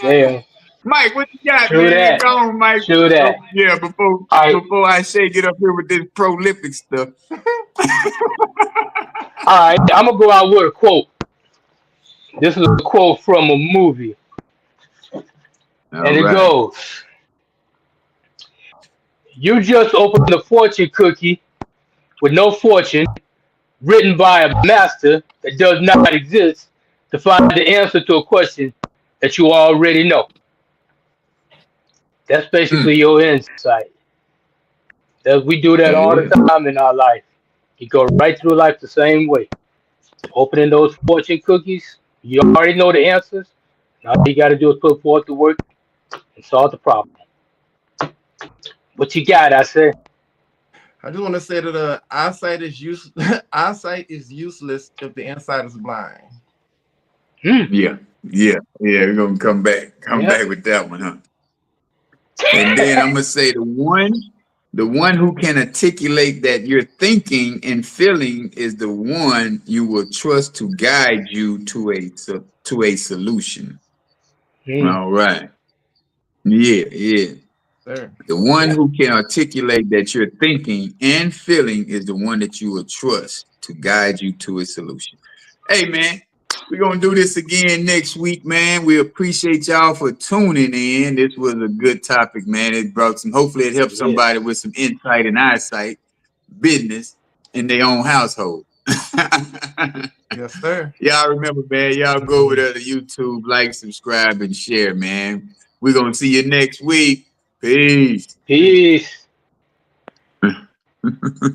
Damn. Mike, what you got, True man? that. Go on, Mike. True that. Yeah, before All right. before I say get up here with this prolific stuff. All right. I'm gonna go out with a quote. This is a quote from a movie, All and it right. goes: "You just opened a fortune cookie with no fortune, written by a master that does not exist, to find the answer to a question that you already know." That's basically Mm, your insight. That we do that that all the is. time in our life. You go right through life the same way. Opening those fortune cookies, you already know the answers. Now all you got to do is put forth the work and solve the problem. What you got? I said. I just want to say that eyesight is eyesight is useless if the inside is blind. Hmm. Yeah, yeah, yeah. We're gonna come Yep. back with that one, huh? And then I'm gonna say the one who can articulate that you're thinking and feeling is the one you will trust to guide you to a solution. Hmm. All right. Yeah, yeah. There. The one Yeah. who can articulate that you're thinking and feeling is the one that you will trust to guide you to a solution. Hey, man, we're going to do this again next week, man. We appreciate y'all for tuning in. This was a good topic, man. It brought hopefully it helped Yeah. somebody with some insight and eyesight, business in their own household. Yes, sir. Y'all remember, man, y'all go over there to YouTube, like, subscribe, and share, man. We're going to see you next week. Peace. Peace. Peace.